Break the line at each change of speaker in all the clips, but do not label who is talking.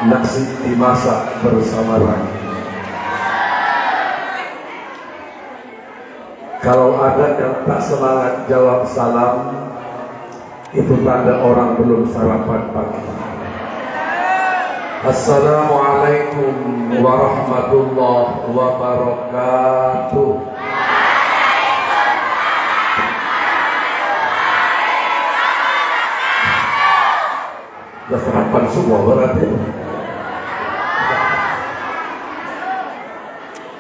nasi dimasak bersama lagi. Kalau ada yang tak semangat jawab salam, itu tanda orang belum sarapan pagi. Assalamualaikum warahmatullahi wabarakatuh. Sudah sarapan semua berarti.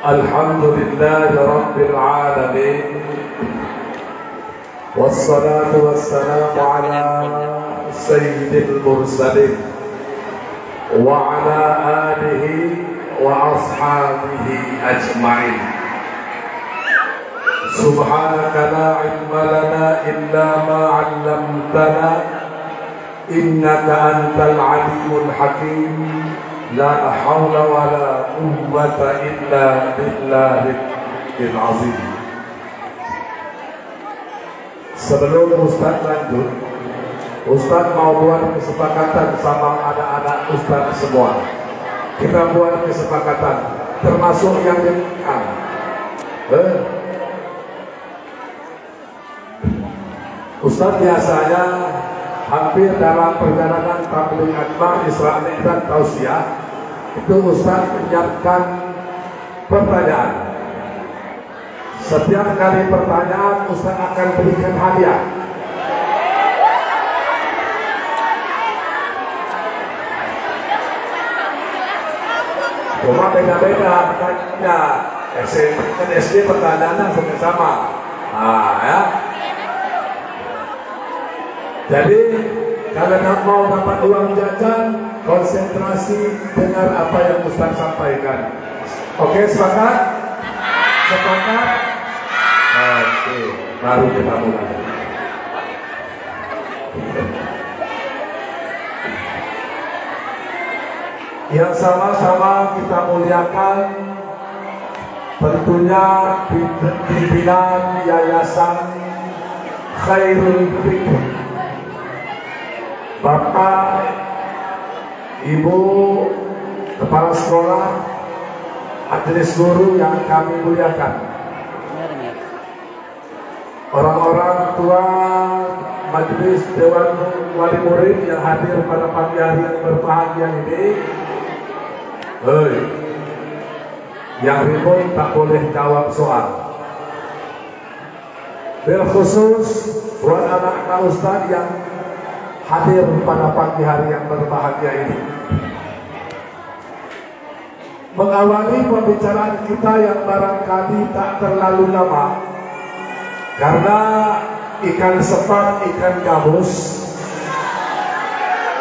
Alhamdulillahi Rabbil Alamin. Wassalatu wassalamu ala sayyidil mursalin wa ala alihi wa ashabihi ajma'in. Subhanaka la ilma lana illa ma 'allamtana innaka antal alimul hakim. La hawla wa la quwwata illa billahil azim. Sebelum Ustaz lanjut, Ustaz mau buat kesepakatan sama anak-anak Ustaz semua. Kita buat kesepakatan, termasuk yang direkam. Ustaz biasanya hampir dalam perjalanan tabligh akbar, Isra Mi'raj, tausiah, itu Ustaz menyiapkan pertanyaan. Setiap kali pertanyaan Ustaz akan berikan hadiah. Cuma beda-beda pertanyaannya. SD pertanyaannya sama. Ya. Jadi kalau mau dapat uang jajan, konsentrasi dengar apa yang Ustaz sampaikan. Oke, sepakat? Sepakat? Oke, baru kita mulai. Yang sama-sama kita muliakan tentunya pimpinan Yayasan Khairul Fikr, Bapak, Ibu, Kepala Sekolah, majelis guru yang kami muliakan, orang-orang tua majelis Dewan Wali Murid yang hadir pada pagi hari yang berbahagia ini. Yang ribut tak boleh jawab soal. Berkhusus buat anak-anak Ustaz yang hadir pada pagi hari yang berbahagia ini. Mengawali pembicaraan kita yang barangkali tak terlalu lama, karena ikan sepat, ikan gabus,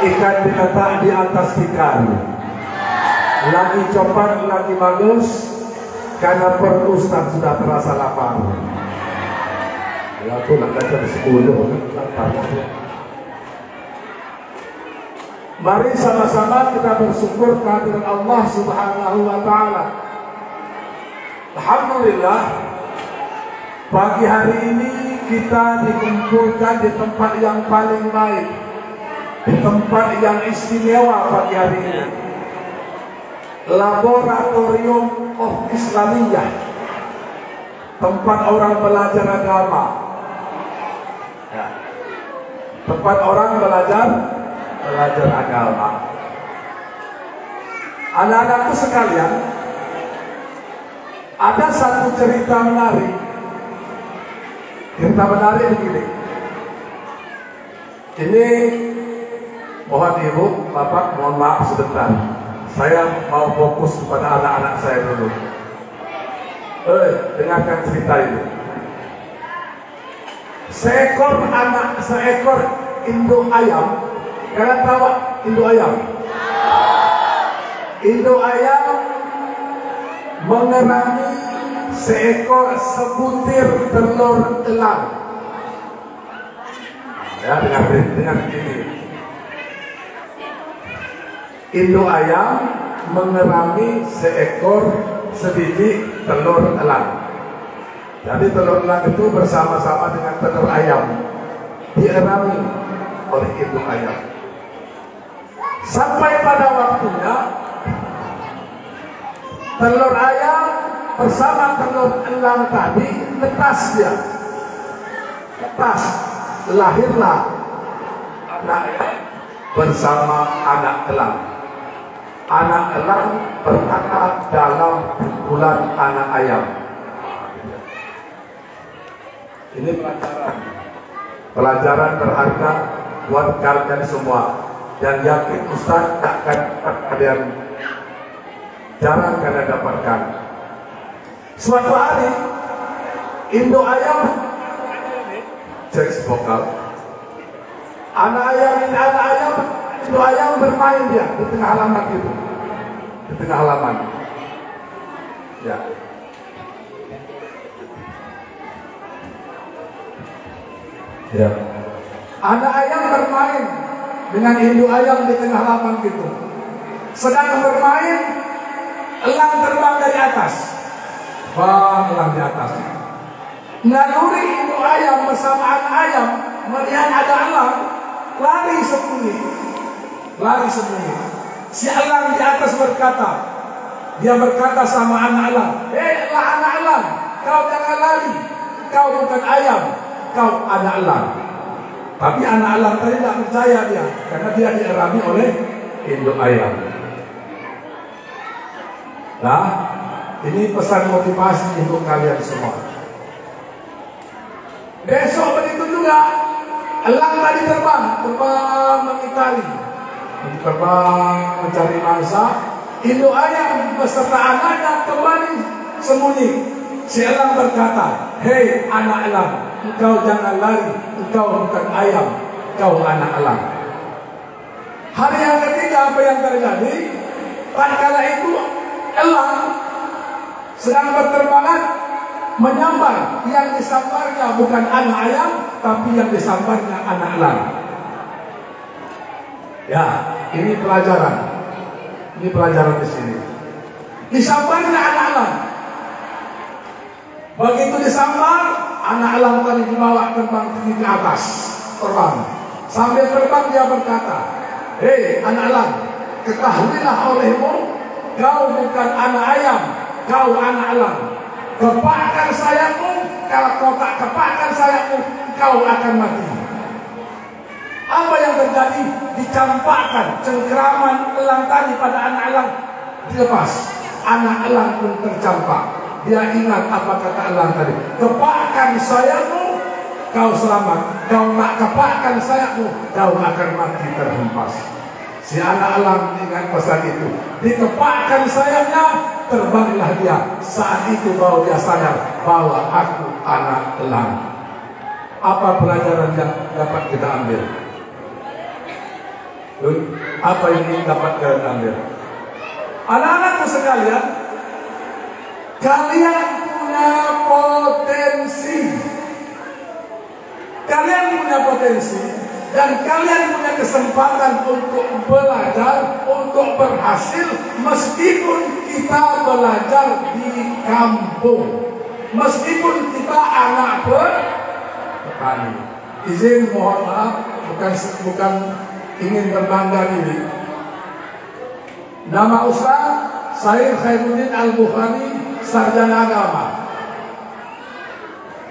ikan diletak di atas ikan, lagi copat, lagi bagus, karena perut Ustaz sudah terasa lapar. Ya aku nak jam 10 lapar. Mari sama-sama kita bersyukur kehadiran Allah Subhanahu wa Ta'ala. Alhamdulillah, pagi hari ini kita dikumpulkan di tempat yang paling baik, di tempat yang istimewa pagi hari ini. Laboratorium of Islamiyah, tempat orang belajar agama. Ya. Tempat orang belajar agama. Anak-anakku sekalian, ada satu cerita menarik. Cerita menarik begini. Ini mohon ibu, bapak, mohon maaf sebentar. Saya mau fokus kepada anak-anak saya dulu. Dengarkan cerita ini. Seekor induk ayam. Kalian tahu induk ayam? Induk ayam mengerami sebutir telur elang. Ya, dengar ini. Induk ayam mengerami sebiji telur elang. Jadi telur elang itu bersama-sama dengan telur ayam dierami oleh induk ayam. Sampai pada waktunya telur ayam bersama telur elang tadi netas dia. Netas. Lahirlah anak bersama anak elang. Anak elang berkata dalam bulan anak ayam. Ini pelajaran berharga buat kalian semua, dan yakin Ustaz takkan kalian jarang kalian dapatkan. Suatu hari induk ayam cek vokal, anak ayam induk ayam bermain dia di tengah halaman itu, di tengah halaman. Ya. Ya. Anak ayam bermain dengan induk ayam di tengah halaman gitu. Sedang bermain, elang terbang dari atas. Bang, elang di atas. Naluri induk ayam bersama anak ayam melihat ada elang, lari sembunyi. Lari sembunyi. Si elang di atas berkata, dia berkata sama anak elang, "Hei anak elang, kau jangan lari. Kau bukan ayam, kau anak elang." Tapi anak elang tadi tidak percaya dia, karena dia dierami oleh induk ayam. Nah, ini pesan motivasi untuk kalian semua. Besok begitu juga, elang tadi terbang mengitari, terbang mencari mangsa. Induk ayam beserta anaknya kembali sembunyi. Si elang berkata, "Hei anak elang, engkau jangan lari, engkau bukan ayam, engkau anak elang." Hari yang ketiga apa yang terjadi? Tatkala itu elang sedang berterbangan menyambar, yang disambarnya bukan anak ayam, tapi yang disambarnya anak elang. Ya, ini pelajaran. Ini pelajaran di sini. Disambarnya anak elang. Begitu disambar, anak elang tadi dibawa terbang tinggi ke atas, terbang. Sambil terbang dia berkata, "Hei anak elang, ketahuilah olehmu, kau bukan anak ayam, kau anak elang. Kepakkan sayapmu, kalau kau tak kepakkan sayapmu, kau akan mati." Apa yang terjadi? Dicampakkan cengkeraman elang tadi pada anak elang, dilepas. Anak elang pun tercampak. Dia ingat apa kata elang tadi, "Kepakkan sayapmu, kau selamat. Kau tak kepakkan sayapmu, kau akan mati terhempas." Si anak elang ingat pesan itu. Dikepakkan sayapnya, terbanglah dia. Saat itu baru dia sadar bahwa aku anak elang. Apa pelajaran yang dapat kita ambil? Apa yang dapat kita ambil? Anak-anakku sekalian, kalian punya potensi. Kalian punya potensi dan kalian punya kesempatan untuk belajar, untuk berhasil, meskipun kita belajar di kampung, meskipun kita anak petani. Izin mohon maaf, bukan ingin berbangga diri. Nama Ustaz Syekh Khairuddin Al-Bukhari, sarjana agama,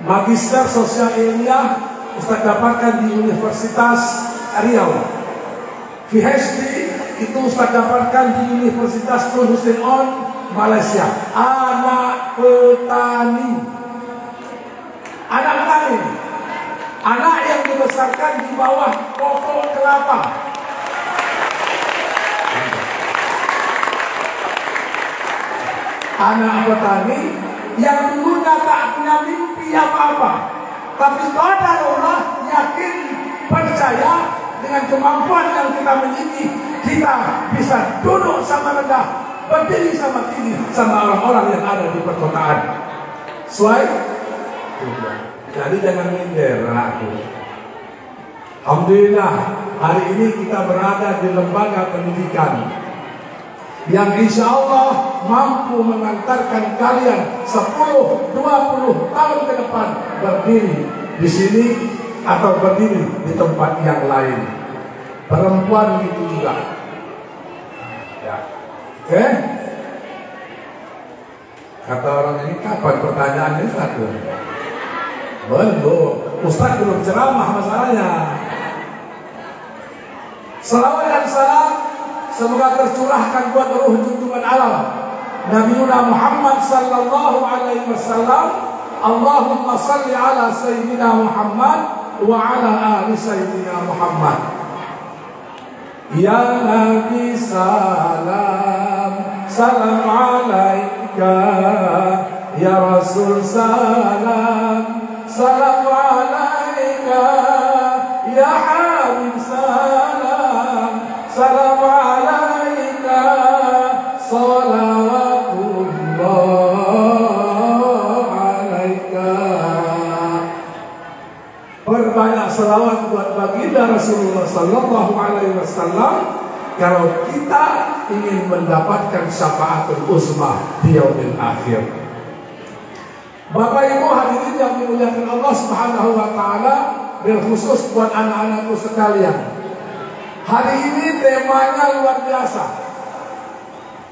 magister sosial ilmiah, Ustaz dapatkan di Universitas Riau. PhD itu Ustaz dapatkan di Universitas Tun Hussein On, Malaysia. Anak petani, anak yang dibesarkan di bawah pokok kelapa. Anak petani yang dulunya tak punya mimpi apa-apa, tapi qadarullah, yakin, percaya dengan kemampuan yang kita miliki, kita bisa duduk sama rendah, berdiri sama tinggi sama orang-orang yang ada di perkotaan. Sesuai? Jadi jangan minder anakku. Alhamdulillah hari ini kita berada di lembaga pendidikan yang insya Allah mampu mengantarkan kalian 10-20 tahun ke depan berdiri di sini atau berdiri di tempat yang lain. Perempuan itu juga. Ya. Oke? Kata orang ini, kapan pertanyaannya satu? Belum, Ustaz belum ceramah masalahnya. Salawat dan salam semoga tercurahkan buat ruh junjungan alam Nabi Muhammad sallallahu alaihi wasallam. Allahumma salli ala sayyidina Muhammad wa ala ali sayyidina Muhammad. Ya Nabi salam, salam alaika. Ya Rasul salam, salam alaika. Ya Habib salam, salam alaika. Salawatullah alaika. Perbanyak salawat buat baginda Rasulullah sallallahu alaihi wasallam kalau kita ingin mendapatkan syafaatul uzma di yaumil akhir. Bapak Ibu hadirin yang dimuliakan Allah Subhanahu wa taala, berkhusus buat anak-anakku sekalian. Hari ini temanya luar biasa.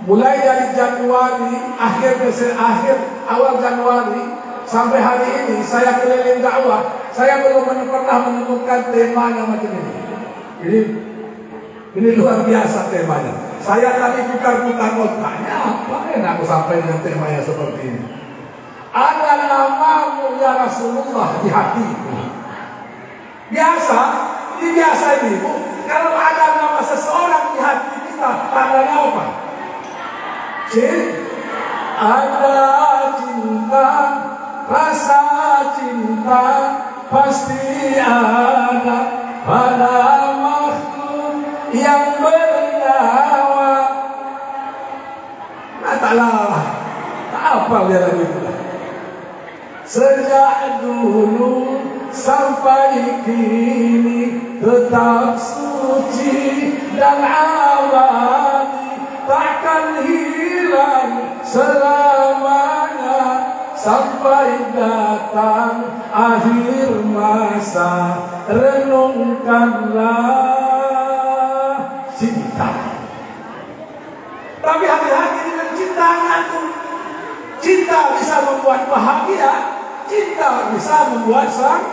Mulai dari Januari, awal Januari sampai hari ini saya keliling dakwah, saya belum pernah menemukan temanya macam ini. Ini luar biasa temanya. Saya tadi putar-putar otaknya, apa yang aku sampai dengan temanya seperti ini? Ada namamu ya Rasulullah di hatiku. Biasa, ini biasa ini Bu. Kalau ada nama seseorang di hati kita, tandanya apa? Ada cinta, rasa cinta pasti ada pada makhluk yang bernyawa. Katalah, tak apa dia lagi itu. Sejak dulu sampai kini tetap suci dan abadi, takkan hilang selamanya sampai datang akhir masa. Renungkanlah cinta. Tapi hati-hati dengan cintanya tuh. Cinta bisa membuat bahagia, cinta bisa membuat sang.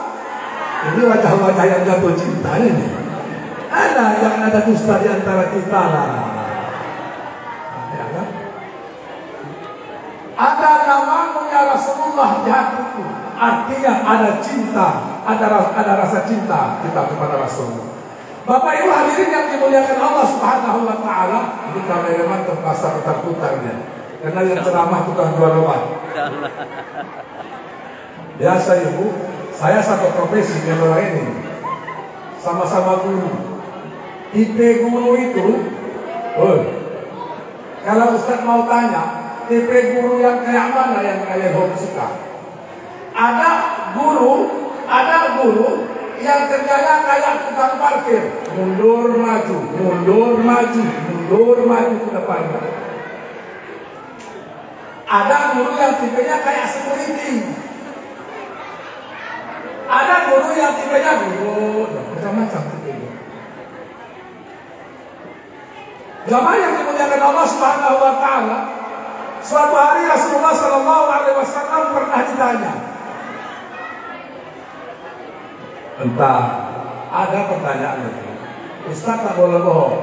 Ini wajah-wajah yang jatuh cinta ini. Ada yang ada dusta di antara kita lah. Ada namamu ya Rasulullah di hatiku. Artinya ada cinta, ada rasa cinta kita kepada Rasulullah. Bapak Ibu hadirin yang dimuliakan Allah Subhanahu wa taala, ini kameraman terpaksa putar-putarnya karena yang ceramah tukang jual obat. Biasa Ibu, saya satu profesi dengan orang ini, sama-sama guru. Tipe guru itu, kalau Ustaz mau tanya, tipe guru yang kayak mana yang kalian suka? Ada guru yang kerjanya kayak tukang parkir, mundur maju, mundur maju, mundur maju ke depannya. Ada guru yang tipenya kayak security. Ada guru yang tipenya guru, macam-macam tipenya. Jamaah yang dimuliakan Allah Subhanahu wa taala, suatu hari Rasulullah sallallahu alaihi wasallam pernah ditanya. Entah, ada pertanyaan itu. Ustaz tak boleh bohong.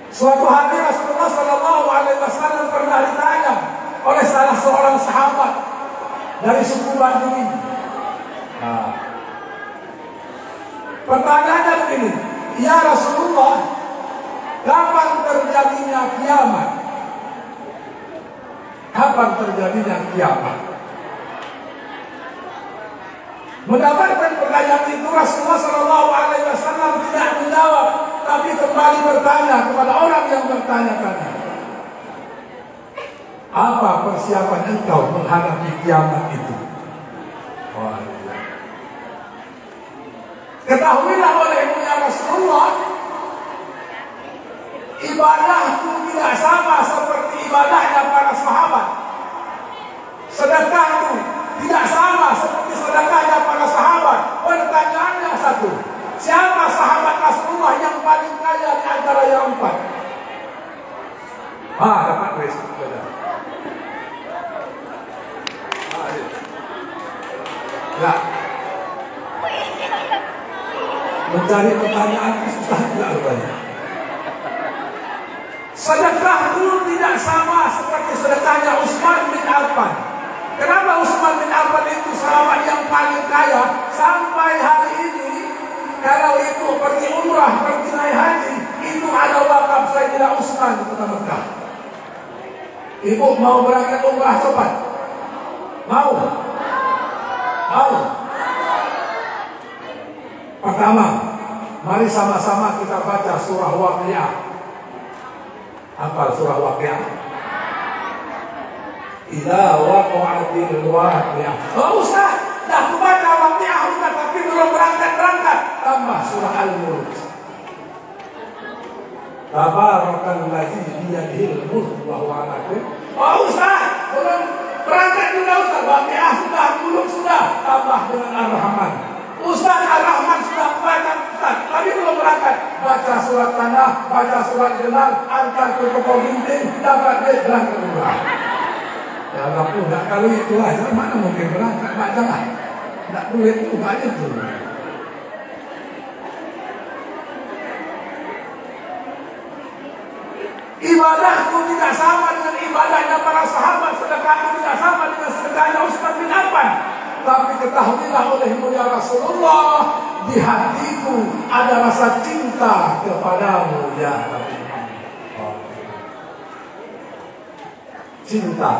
Suatu hari Rasulullah sallallahu alaihi wasallam pernah ditanya oleh salah seorang sahabat dari suku Badui. Pertanyaannya begini, ya Rasulullah, kapan terjadinya kiamat? Kapan terjadinya kiamat? Mendapatkan pertanyaan itu Rasulullah Shallallahu Alaihi Wasallam tidak menjawab, tapi kembali bertanya kepada orang yang bertanya-tanya. Apa persiapan engkau menghadapi kiamat itu? Ketahuilah olehmu ya Rasulullah, ibadahku tidak sama seperti ibadahnya para sahabat. Sedekahku tidak sama seperti sedekahnya para sahabat. Pertanyaannya satu, siapa sahabat Rasulullah yang paling kaya di antara yang empat? Dapat resiko. cari pertanyaan susah juga rupanya. Sedekahku tidak sama seperti sedekahnya Utsman bin Affan. Kenapa Utsman bin Affan itu sahabat yang paling kaya sampai hari ini? Kalau itu pergi umrah, pergi naik haji, itu ada wakaf Sayyidina Utsman di kota Mekah. Ibu mau berangkat umrah coba? Mau? Mau? Pertama, mari sama-sama kita baca surah Waqiah. Apa surah Waqiah? Idza waqa'atil waqi'ah. Oh Ustaz, dah aku baca Waqiah Ustaz, tapi belum berangkat. Tambah surah Al-Mulk. Tabarakalladzi biyadihil mulk wa huwa ala kulli. Oh Ustaz, belum berangkat juga Ustaz. Waqiah sudah, Mulk sudah. Tambah dengan Ar-Rahman. Ustaz Ar-Rahman sudah baca Ustaz, tapi belum berangkat. Baca surat Tanah, baca surat Jenal, angkat ke toko ginting, dapat duit berangkat umrah. Ya Allah, enggak kalau itu aja mana mungkin berangkat, baca lah. Enggak duit juga aja tuh. Ibadahku tidak sama dengan ibadahnya para sahabat, sedekahku tidak sama dengan sedekahnya Utsman bin Affan. Tapi ketahuilah oleh mulia Rasulullah, di hatiku ada rasa cinta kepadamu ya Nabi. Cinta.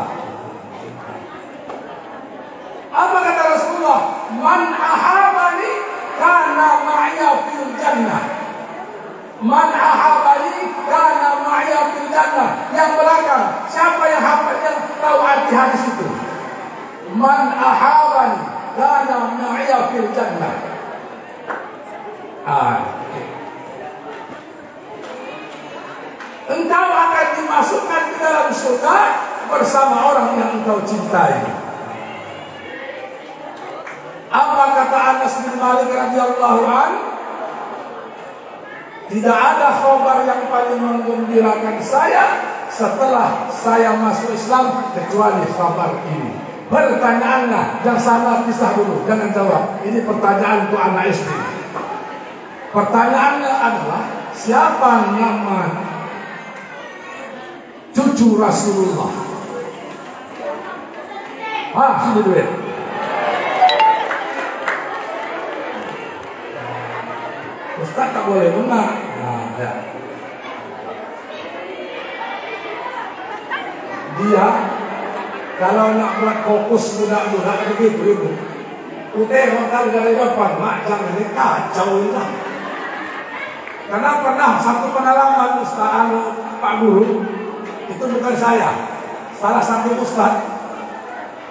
Apa kata Rasulullah? Man ahabani kana ma'ya fil jannah. Man ahabani kana ma'ya fil jannah. Yang belakang, siapa yang hafal, yang tahu arti hadis itu? Man ahabani kana ma'ya fil jannah. Engkau akan dimasukkan ke dalam surga bersama orang yang engkau cintai. Apa kata Anas bin Malik radhiyallahu an? Tidak ada khabar yang paling menggembirakan saya setelah saya masuk Islam kecuali khabar ini. Pertanyaannya, yang sama kisah dulu, jangan jawab. Ini pertanyaan untuk anak SD. Pertanyaannya adalah, siapa nama cucu Rasulullah? Sini duit. Ustaz tak boleh menang. Ya. Dia kalau nak buat fokus budak-budak begitu ibu, udah makan dari depan, macam ini kacau lah. Karena pernah satu pengalaman Ustaz Pak Guru, itu bukan saya, salah satu Ustaz.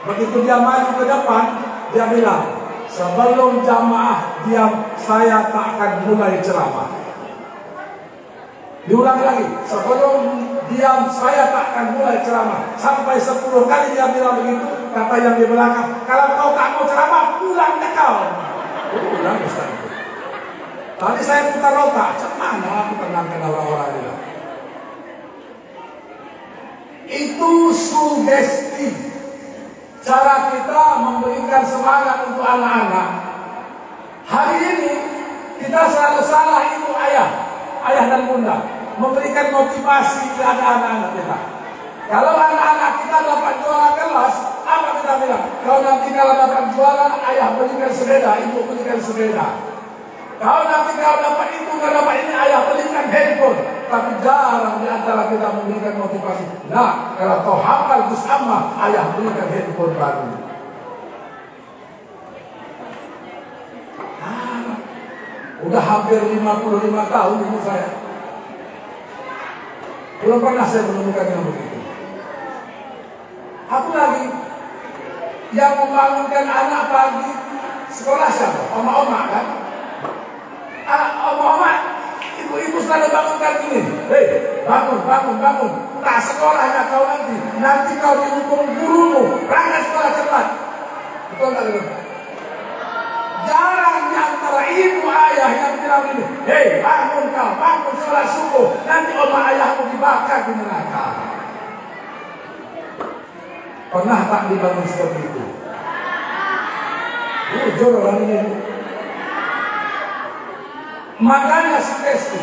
Begitu dia maju ke depan, dia bilang, sebelum jamaah diam, saya tak akan mulai ceramah. Diulang lagi, sebelum diam saya tak akan mulai ceramah. Sampai 10 kali dia bilang begitu. Kata yang di belakang, kalau kau tak mau ceramah, pulang ke kau. Pulang Ustaz. Tadi saya putar otak, mana aku tenangkan orang-orang ini. Itu sugesti, cara kita memberikan semangat untuk anak-anak. Hari ini kita selalu salah ibu ayah dan bunda, memberikan motivasi kepada anak-anak kita. Kalau anak-anak kita dapat juara kelas, apa kita bilang? Kau nanti kalau dapat juara, ayah belikan sepeda, ibu belikan sepeda. Kau nanti kalau dapat itu, kalau dapat ini, ayah belikan handphone. Tapi jarang di antara kita memberikan motivasi. Nah, kalau kau hafal Gus Amma, ayah belikan handphone baru. Udah hampir 55 tahun ini saya. Belum pernah saya menemukan yang begitu. Aku lagi yang membangunkan anak pagi sekolah siapa? Oma-oma kan? Oma-oma, ibu-ibu selalu bangunkan gini. Hei, bangun. Tak sekolahnya kau nanti. Nanti kau dihukum gurumu. Berangkat sekolah cepat. Betul tak? Jarang di antara ibu ayah yang bilang ini, hei bangun kau, bangun sholat subuh, nanti oma ayahmu dibakar di neraka. Pernah tak dibangun seperti itu? Jujur orang ini. Makanya sugesti.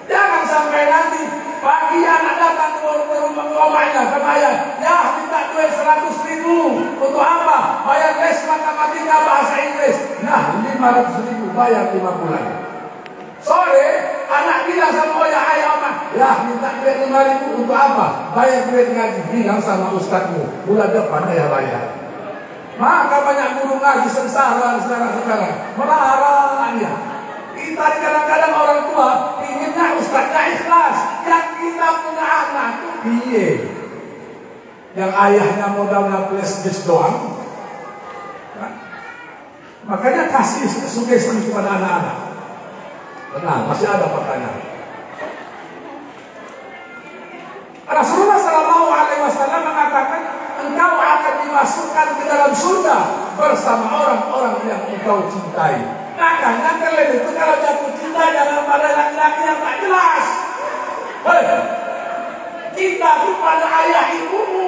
Jangan sampai nanti pagi anak datang ke rumahnya sama ayah, ya minta duit 100.000 untuk apa? Bayar les matematika bahasa Inggris. Nah 500.000 bayar 5 bulan. Sore anak bilang sama ayah mah, ya minta duit 5.000 untuk apa? Bayar duit ngaji. Bilang sama ustadzmu, bulan depan ayah bayar. Maka banyak guru ngaji sengsara sekarang melarang dia. Kita kadang-kadang orang tua inginnya ustaznya ikhlas. Yang kita punya anak itu piye? Yang ayahnya modalnya flash doang. Makanya kasih sugesti kepada anak-anak. Tenang, masih ada pertanyaan. Rasulullah SAW mengatakan, engkau akan dimasukkan ke dalam surga bersama orang-orang yang engkau cintai. Makanya kalian itu kalau jatuh cinta jangan pada laki-laki yang tak jelas. Hei, cinta kepada ayah ibumu.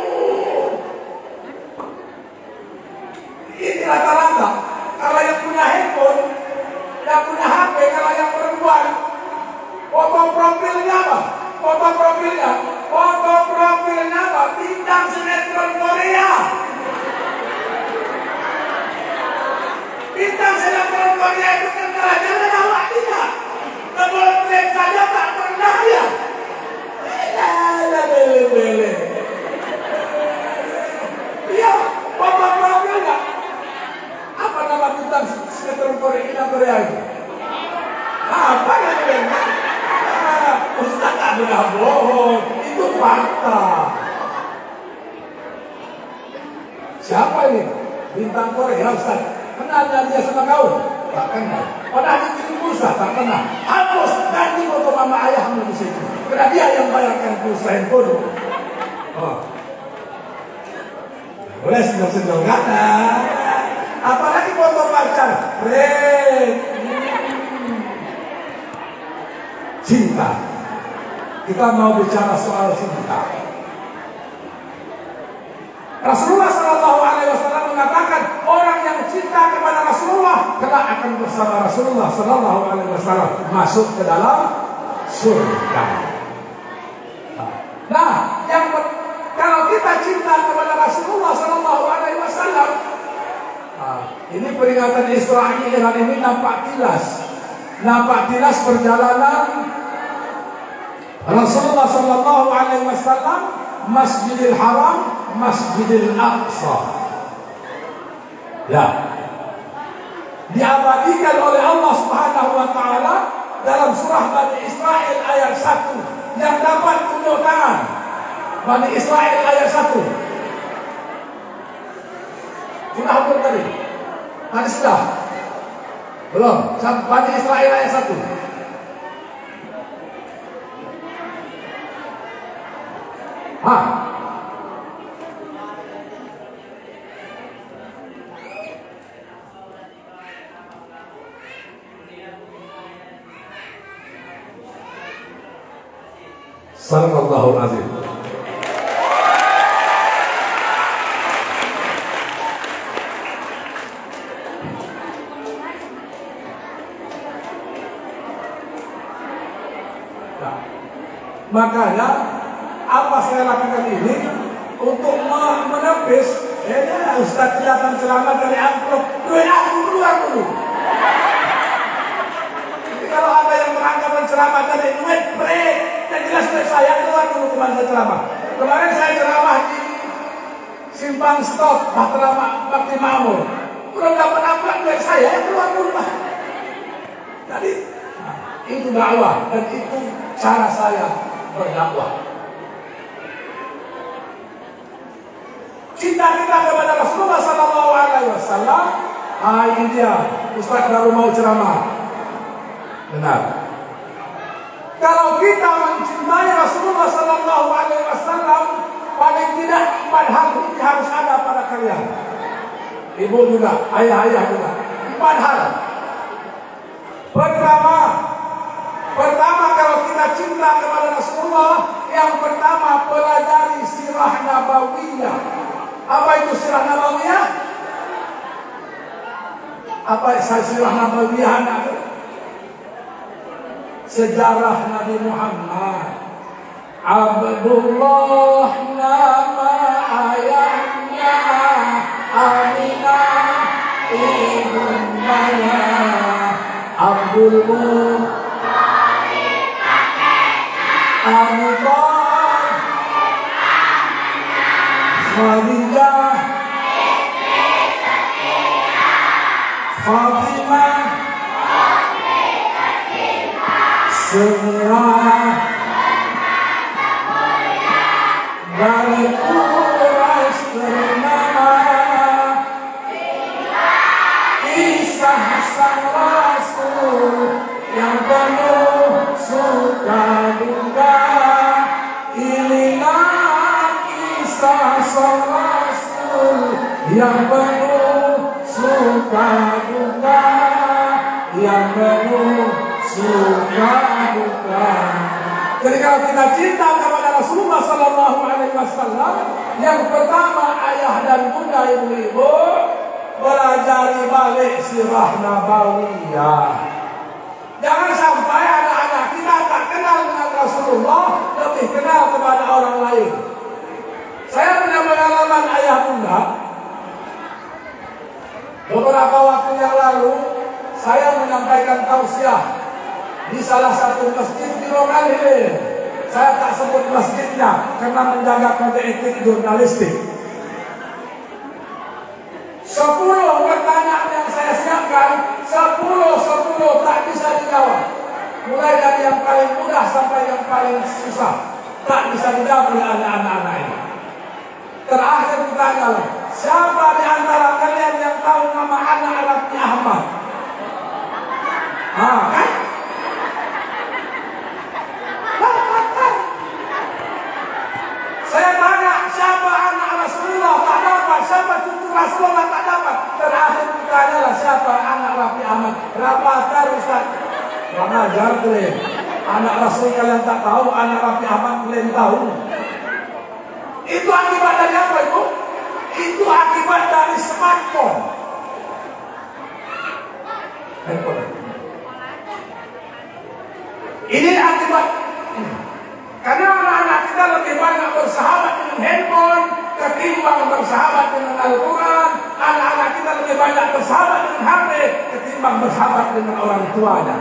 Ini rata-rata. Kalau yang punya handphone, yang punya HP, kalau yang perempuan, foto profilnya apa? Foto profilnya apa? Bintang sinetron Korea. Bintang sinetron Korea itu kan kerajaan awak tidak. Nge-trend saja tak pernah ya. Bele. Iya, foto profilnya. Apa nama bintang sinetron Korea itu? Apa namanya? Ustaz tak pernah bohong. Itu fakta. Siapa ini? Bintang Korea Ustaz. Kenalnya dia sama kau? Tak kenal. Padahal dikirim pulsa, tak kenal. Hapus, ganti foto mama ayahmu di situ. Karena dia yang bayarkan pulsa handphone. Oh. Boleh senang-senang kata. Apalagi foto pacar. Cinta. Kita mau bicara soal cinta. Rasulullah SAW mengatakan orang yang cinta kepada Rasulullah kelak akan bersama Rasulullah SAW masuk ke dalam surga. Nah, kalau kita cinta kepada Rasulullah SAW, ini peringatan Isra Mi'raj ini nampak tilas perjalanan Rasulullah SAW Masjidil Haram, Masjidil Aqsa. Ya, diabadikan oleh Allah Subhanahu wa Ta'ala dalam surah Bani Israel ayat 1. Yang dapat tunjuk tangan. Bani Israel ayat 1. Sudah hampir tadi? Tadi sudah? Belum? Bani Israel ayat 1. Sallallahu alaihi wasallam. Makanya apa saya lakukan ini untuk menepis Ustaz kelihatan ceramah dari amplop duit aku keluar dulu. Jadi kalau ada yang beranggapan ceramah dari duit break, yang jelas duit saya keluar dulu kemana ceramah. Kemarin saya ceramah di Simpang Stop Bakti Makmur, belum dapat apa duit saya keluar dulu lah. Jadi itu dakwah dan itu cara saya berdakwah. Cinta kita kepada Rasulullah SAW. Ini dia, Ustaz baru mau ceramah. Benar. Kalau kita mencintai Rasulullah SAW, paling tidak 4 hal ini harus ada pada kalian. Ibu juga, ayah-ayah juga. 4 hal. Pertama kalau kita cinta kepada Rasulullah, yang pertama pelajari sirah nabawiyah. Apa itu sirah nabawiyah? Apa sirah nabawiyah anak? sejarah Nabi Muhammad. Abdullah nama ayahnya, Aminah ibundanya, Abdul Muttalib kakeknya, Khadijah, Fatimah, semua dari Quraisy ternama. Kisah sang Rasul yang penuh suka duka, inilah kisah sang Rasul yang penuh suka duka, yang penuh suka duka. Jadi kalau kita cinta kepada Rasulullah Sallallahu Alaihi Wasallam, yang pertama ayah dan bunda, ibu-ibu, belajar balik sirah nabawiyah. Jangan sampai anak-anak kita tak kenal dengan Rasulullah, lebih kenal kepada orang lain. Saya punya pengalaman ayah bunda. Beberapa waktu yang lalu, saya menyampaikan tausiah di salah satu masjid di Rokan Hilir. Saya tak sebut masjidnya karena menjaga kode etik jurnalistik. 10 pertanyaan yang saya siapkan, 10 tak bisa dijawab. Mulai dari yang paling mudah sampai yang paling susah, tak bisa dijawab oleh anak-anak ini. Terakhir ditanya, siapa di antara kalian yang tahu nama anak Raffi Ahmad? Kan? Saya tanya siapa anak Rasulullah, tak dapat. Siapa cucu Rasulullah, tak dapat. Terakhir ditanyalah siapa anak Raffi Ahmad. Rapatar Ustaz. Kurang ajar kalian. Anak Rasul kalian tak tahu, anak Raffi Ahmad kalian tahu. Itu akibat dari apa itu? Itu akibat dari smartphone. Handphone. Ini akibat. Karena anak-anak kita lebih banyak bersahabat dengan handphone ketimbang bersahabat dengan Al-Quran. Anak-anak kita lebih banyak bersahabat dengan HP ketimbang bersahabat dengan orang tuanya.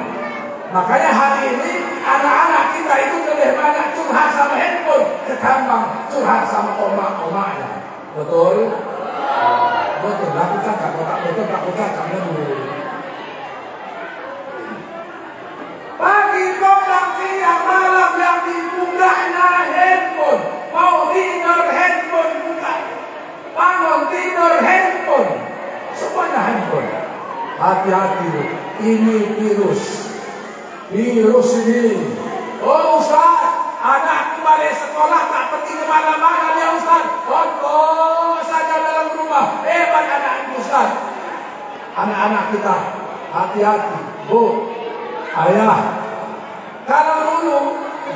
Makanya hari ini anak-anak kita itu lebih banyak curhat sama handphone ketimbang curhat sama omak-omaknya. Betul? Betul. Aku cakap, betul aku cakapnya dulu. Pagi, petang, siang, malam yang dibukanya handphone. Mau tidur handphone buka. Bangun tidur handphone. Semuanya handphone. Hati-hati, ini virus. Virus ini. Oh Ustaz, anakku balik sekolah tak pergi kemana-mana dia Ustaz. Foto saja dalam rumah. Hebat anak Ustaz. Anak-anak kita, hati-hati. Bu, ayah, kalau dulu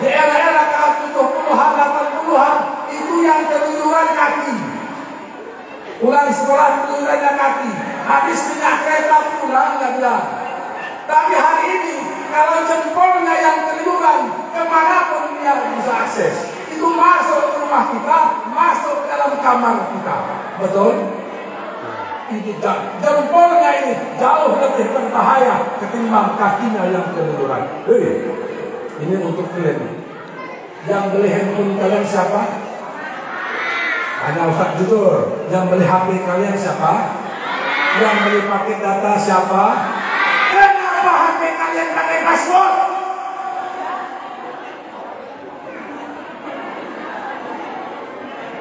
di era-era tahun 70-an, 80-an itu yang keluyuran kaki. Pulang sekolah keluyurannya kaki. Habis minyak kereta pulang nggak bilang. Tapi hari ini kalau jempolnya yang keluyuran, kemanapun dia bisa akses. Itu masuk ke rumah kita, masuk ke dalam kamar kita. Betul? Ini jempolnya ini jauh lebih berbahaya ketimbang kakinya yang keluyuran. Ini untuk kalian. Yang beli handphone kalian siapa? Hanya Ustaz jujur. Yang beli HP kalian siapa? Yang beli paket data siapa? Kenapa HP kalian pakai password?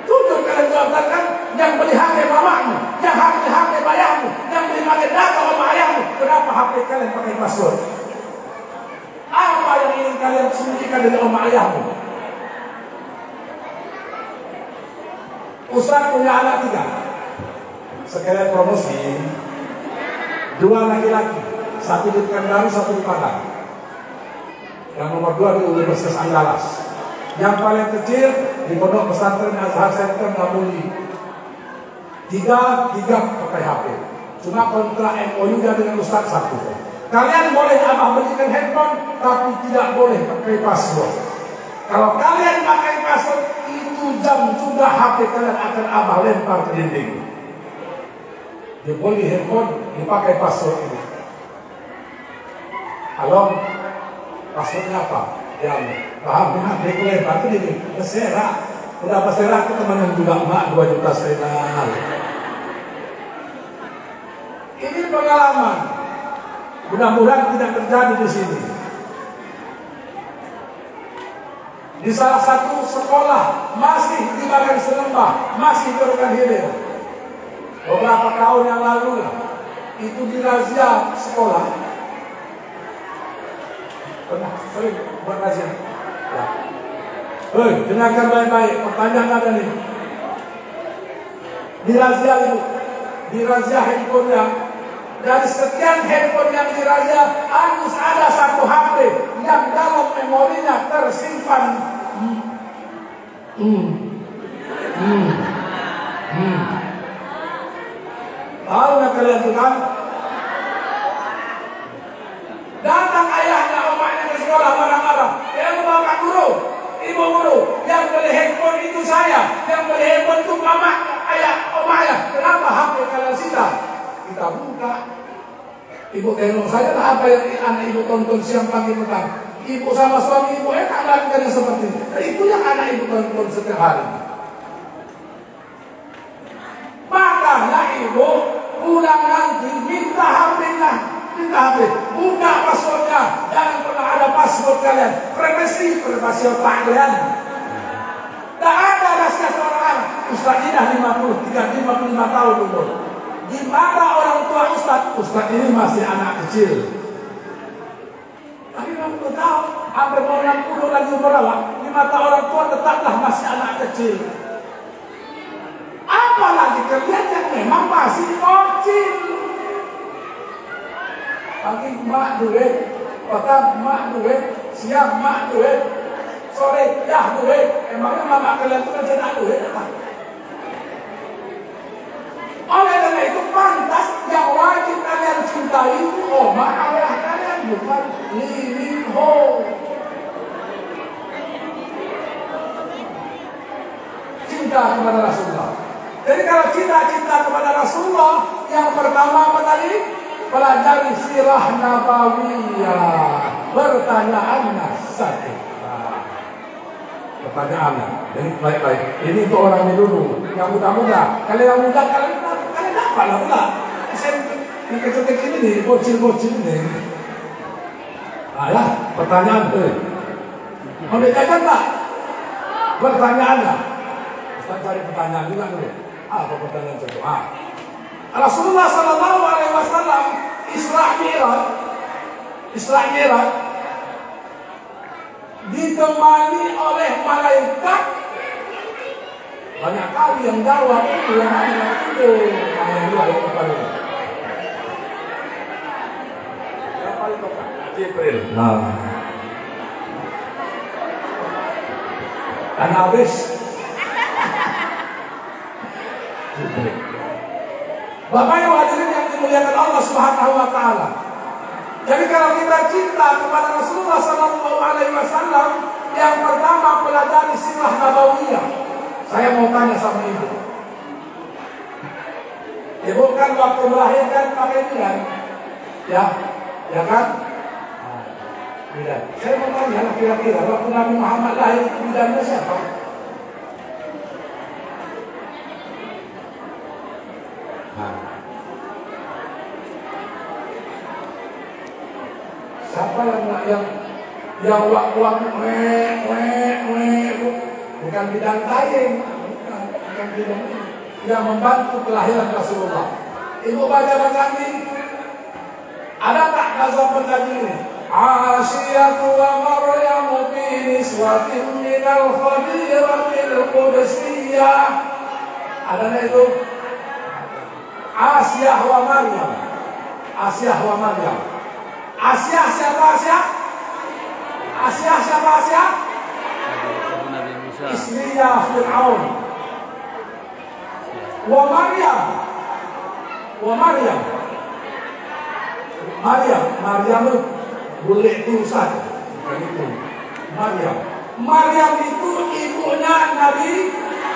Jujur kalian jawabkan kan? Yang beli HP mamamu, yang beli HP bayarmu, yang beli paket data sama ayahmu. Kenapa HP kalian pakai password? Apa yang ingin kalian sembunyikan dari om ayahmu? Ustaz punya anak 3. Sekalian promosi. 2 laki-laki, 1 di Pekanbaru, 1 di Padang. Yang nomor 2 di Universitas Andalas. Yang paling kecil di Pondok Pesantren Azhar Center Ngabuli. 3 pakai HP. Cuma kontrak MOU dia dengan Ustaz 1. Kalian boleh abah belikan handphone, tapi tidak boleh pakai password. Kalau kalian pakai password, itu jam juga HP kalian akan abah lempar ke dinding. Dia beli handphone, dipakai password ini. Halo, passwordnya apa? Yang paham, dia lempar ke dinding. Berserak, udah berserak ke teman juga, mak 2 juta sekali. Ini pengalaman. Mudah-mudahan tidak terjadi di sini. Di salah satu sekolah masih di Bagan Selembah, masih Berukan Hilir. Beberapa tahun yang lalu lah, itu dirazia sekolah. Pernah sering buat razia. Ya. Hei, dengarkan baik-baik. Pertanyaan ada nih. Dirazia itu, dirazia handphonenya. Dari sekian handphone yang dirazia, harus ada satu HP yang dalam memorinya tersimpan tahu nggak kalian tuh kan? Datang ayahnya, omaknya ke sekolah marah-marah. Yang bapak guru, ibu guru, yang beli handphone itu saya, yang beli handphone itu mama, ayah, omaknya. Kenapa HP kalian sita? Kita buka. Ibu tengok saja lah apa yang anak ibu tonton siang pagi petang. Ibu sama suami ibu enak melakukan yang seperti itu. Nah, itu yang anak ibu tonton setiap hari. Makanya ibu pulang nanti minta HP-nya, minta HP, buka passwordnya. Jangan pernah ada password kalian. Privasi otak kalian. Tak ada rahasia seorang anak. Ustaz Idah 55 tahun umur. Di mana orang tua Ustaz? Ustaz ini masih anak kecil. Tapi 60 tahun, hampir mau 60 lagi umur awak. Di mata orang tua tetaplah masih anak kecil. Apalagi kalian yang memang masih kecil. Pagi mak duit, petang mak duit, siang mak duit, sore dah duit. Emangnya mama kalian itu kan tidak duit? Oleh karena itu pantas yang wajib kalian cintai itu oma ayah kalian, bukan living home. Cinta kepada Rasulullah. Jadi kalau cinta kepada Rasulullah, yang pertama apa tadi? Pelajari sirah nabawiyah. Pertanyaannya satu. Pertanyaannya, jadi baik-baik. Ini untuk orang dulu, yang muda-muda. Kalau yang muda, kalian dapat lah pula. Yang kecil-kecil ini, bocil-bocil ini. Nah ya, pertanyaan itu. Mau dijajan tak? Pertanyaannya. Kita cari pertanyaan juga dulu. Apa pertanyaan itu? Rasulullah Sallallahu Alaihi Wasallam Isra Mi'raj ditemani oleh malaikat. Banyak kali yang jawab itu yang itu yang dua yang paling. Yang paling tokat Jibril. Nah, dan habis Jibril. Bapak Ibu hadirin yang dimuliakan Allah Subhanahu Wa Taala. Jadi kalau kita cinta kepada Rasulullah Sallallahu Alaihi Wasallam, yang pertama pelajari sirah nabawiyah. Saya mau tanya sama ibu. Ibu kan waktu melahirkan pakai bidan, ya kan? Bidan. Saya mau tanya kira-kira waktu Nabi Muhammad lahir bidannya siapa? Siapa yang wak bukan bidang kain, bukan bidang yang membantu kelahiran Rasulullah. Ibu baca ini. Ada tak nazar ini? Asyiyatu wa Maryamu fi niswatin minal khadiratil qudsiyah. Ada itu? Asyah wa Maryam. Asyah wa Maryam. Asyah siapa Asyah? Asyah siapa Asyah? Istrinya Fir'aun. Wa Maryam. Maryam boleh urusan. Bukan itu. Maryam itu ibunya Nabi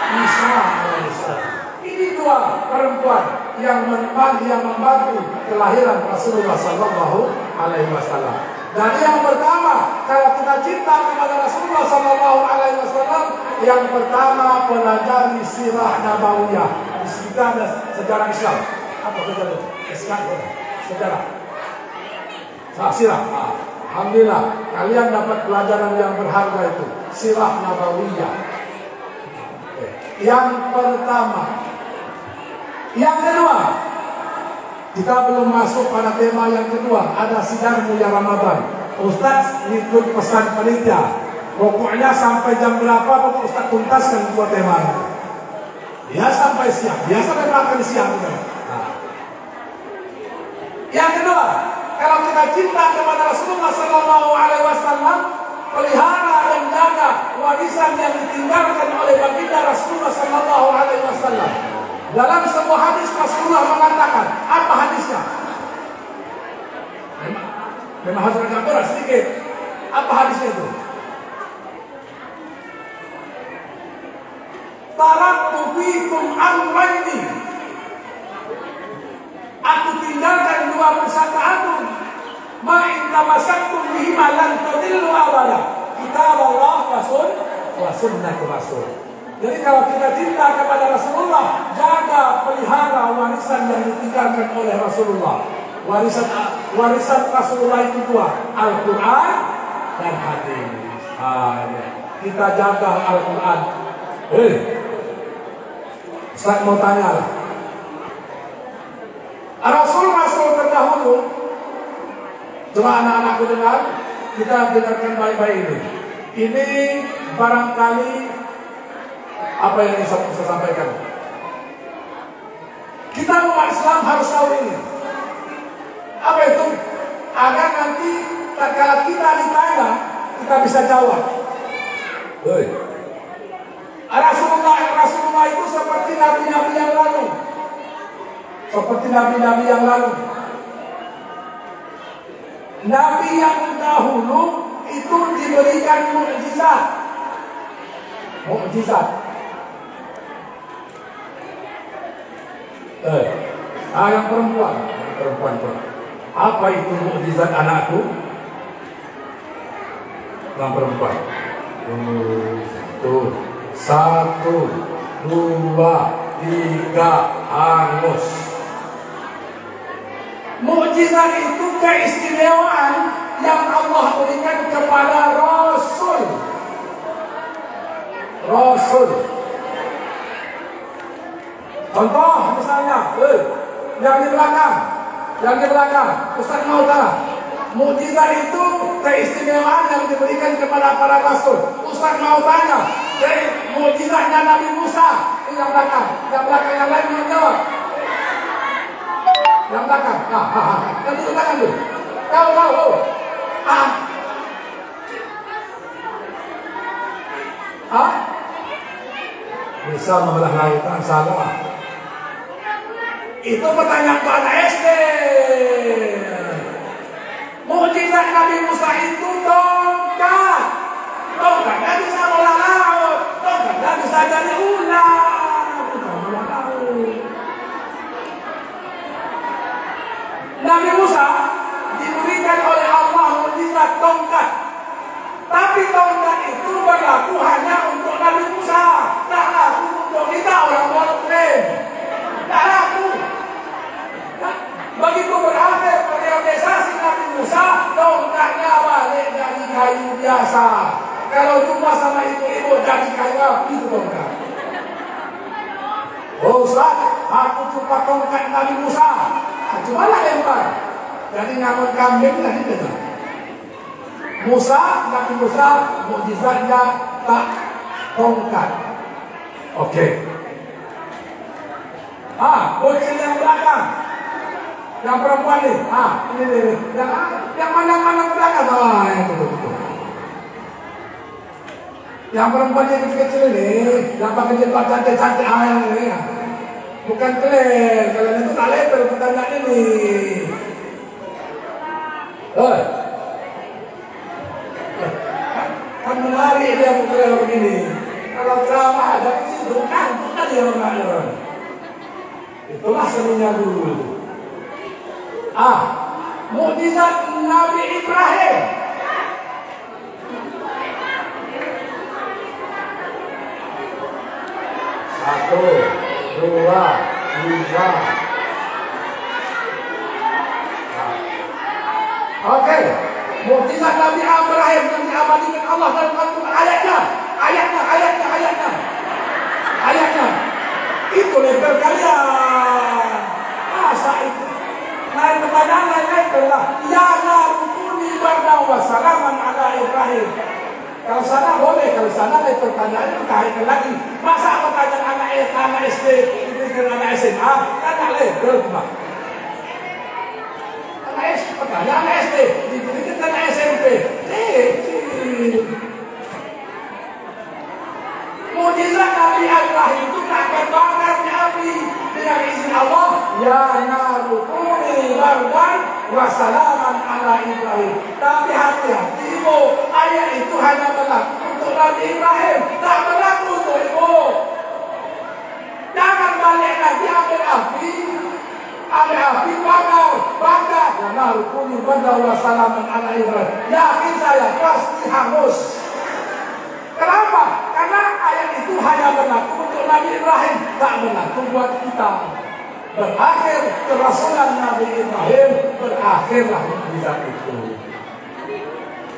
Isa alaihissalam. Ini dua perempuan yang membantu kelahiran Rasulullah Sallallahu Alaihi Wasallam. Jadi yang pertama, kalau kita cinta kepada Rasulullah Sallallahu Alaihi Wasallam, yang pertama pelajari sirah nabawiyah. Kita ada sejarah Islam. Apa sejarah? Sirah. Alhamdulillah, kalian dapat pelajaran yang berharga itu, sirah nabawiyah. Yang pertama. Yang kedua, kita belum masuk pada tema yang kedua. Ada sidang mulia Ramadan. Ustaz ikut pesan panitia. Pokoknya sampai jam berapa Bapak Ustaz tuntaskan dua tema itu. Dia sampai siang. Dia sampai makan siang. Yang kedua, kalau kita cinta kepada Rasulullah Sallallahu Alaihi Wasallam, pelihara dan jaga warisan yang ditinggalkan oleh baginda Rasulullah Sallallahu Alaihi Wasallam. Dalam sebuah hadis Rasulullah mengatakan, apa hadisnya? Memang harus agak berat sedikit. Apa hadisnya itu? Taraktu fikum amrayni. Aku tinggalkan dua persatuan. Ma in tamassaktum bihima lan tadillu abada. Kitab Allah wa sunnatu Rasul. Jadi kalau kita cinta kepada Rasulullah, jaga pelihara warisan yang ditinggalkan oleh Rasulullah. Warisan Rasulullah itu dua, Al-Quran dan hadis. Kita jaga Al-Quran. Ustaz mau tanya lah. Rasul terdahulu, coba anak-anakku dengar, kita dengarkan baik-baik ini. Ini barangkali apa yang bisa saya sampaikan. Kita umat Islam harus tahu ini. Apa itu? Agar nanti tatkala kita ditanya, kita bisa jawab. Rasulullah itu seperti nabi-nabi yang lalu. Nabi yang dahulu itu diberikan mukjizat. Yang perempuan. Apa itu mukjizat anakku? Yang perempuan. Satu, dua, tiga, hangus. Mukjizat itu keistimewaan yang Allah berikan kepada Rasul. Contoh misalnya, yang di belakang, Ustaz mau tahu. Mukjizat itu keistimewaan yang diberikan kepada para rasul. Ustaz mau tanya, mukjizatnya Nabi Musa. Ini yang belakang yang lain mau jawab. Yang belakang, yang di belakang dulu. Tahu. Bisa membelah lautan, salah. Itu pertanyaan ke anak SD. Mukjizat Nabi Musa itu tongkat. Tongkatnya bisa mebelah laut. Tongkatnya bisa jadi ular. Nabi Musa diberikan oleh Allah mukjizat tongkat. Tapi tongkat itu berlaku hanya untuk Nabi Musa. Tak laku untuk kita orang Muslim. Tak laku. Begitu berakhir periodisasi Nabi Musa, tongkatnya balik dari kayu biasa. Kalau jumpa sama ibu-ibu dari kayu itu tongkat. Ustaz, aku jumpa tongkat Nabi Musa. Cuma lah lempar. Jadi ngamun kambing tadi dengar. Nabi Musa, mukjizatnya tak tongkat. Oke. Bocil yang belakang. Yang perempuan nih. Ini. Yang mana belakang. Yang betul. Yang perempuan yang kecil ini, yang pakai jilbab cantik-cantik yang ini. Bukan kalian itu tak lebar pertanyaan ini. Eh, kan menarik dia mukanya begini. Kalau ceramah ada di situ kan dia orang. Itulah seninya dulu. Mukjizat Nabi Ibrahim. Satu, dua, tiga. Oke, mukjizat Nabi Ibrahim yang diabadikan Allah dalam Al-Quran. Ayatnya. Itu level kalian. Masa itu? Lain pertanyaan lain adalah ya narukuni barda wa salaman ala Ibrahim. Kalau sana boleh, kalau sana lain pertanyaan kaitan lagi. Masa pertanyaan anak SD dengan anak SMA? Tanya level mah. Pertanyaan anak SD diberikan anak SMP. Mujizat Nabi Ibrahim itu tak terbakar di api dengan izin Allah. Ya narukuni bardan wa salaman ala Ibrahim. Tapi hati-hati ibu, ayat itu hanya berlaku untuk Nabi Ibrahim, tak berlaku untuk ibu. Jangan balik lagi ambil api bakar. Ya narukuni bardan wa salaman ala Ibrahim. Yakin saya pasti hangus. Kenapa? Karena ayat itu hanya berlaku untuk Nabi Ibrahim, tak berlaku buat kita. Berakhir kerasulan Nabi Ibrahim, berakhirlah mukjizat itu.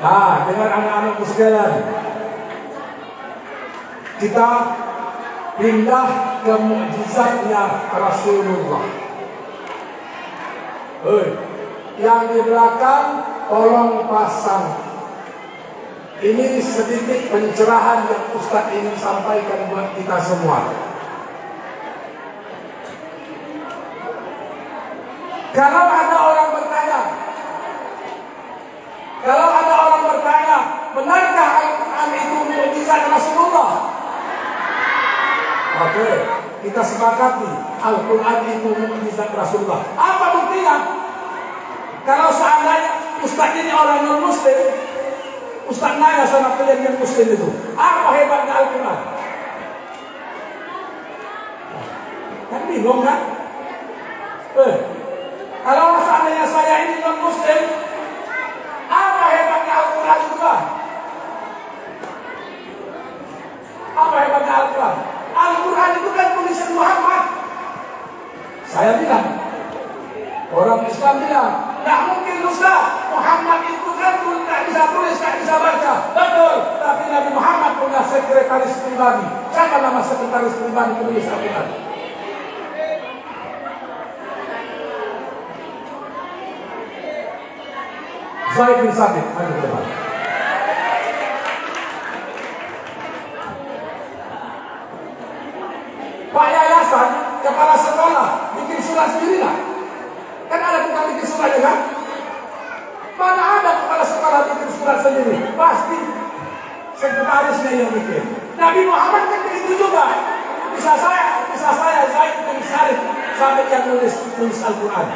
Nah, dengan anak-anakku sekalian, kita pindah ke mukjizatnya Rasulullah. Yang di belakang tolong pasang. Ini sedikit pencerahan yang Ustaz ingin sampaikan buat kita semua. Kalau ada orang bertanya, benarkah Al-Quran itu mukjizat Rasulullah? Oke, kita sepakati Al-Quran itu mukjizat Rasulullah. Apa buktinya? Kalau seandainya Ustaz ini orang non-Muslim, Ustaz nanya sama kalian yang Muslim itu, apa hebatnya Al-Quran? Kan bingung kan? Kalau seandainya saya ini non-Muslim, apa hebatnya Al-Quran itu? Apa hebatnya Al-Quran? Al-Quran itu kan tulisan Muhammad. Saya bilang, orang Islam bilang, tidak mungkin Ustaz, Muhammad itu kan tak bisa tulis, tak bisa baca. Betul, tapi Nabi Muhammad punya sekretaris pribadi. Siapa nama sekretaris pribadi penulis Al-Quran? Zaid bin Sabit. Pak Yayasan, kepala sekolah, bikin surat sendiri lah. Kan ada tukang bikin suratnya kan? Mana ada kepala sekolah bikin surat sendiri? Pasti sekretarisnya yang bikin. Nabi Muhammad kan begitu juga. Bisa saya Zaid bin Sabit yang nulis Al-Quran.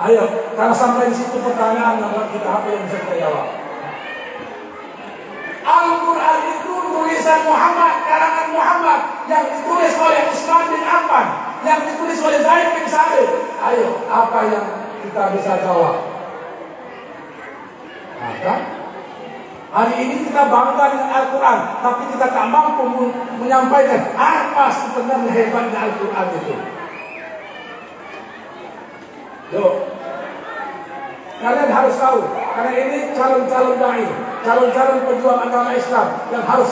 Ayo, kalau sampai di situ pertanyaan buat kita apa yang bisa kita jawab? Al-Quran itu tulisan Muhammad, karangan Muhammad yang ditulis oleh Utsman bin Affan, yang ditulis oleh Zaid bin Sabit. Ayo, apa yang kita bisa jawab? Maka hari ini kita bangga dengan Al-Quran, tapi kita tak mampu menyampaikan apa sebenarnya hebatnya Al-Quran itu. Yuk, kalian harus tahu, karena ini calon-calon dai, calon-calon pejuang agama Islam yang harus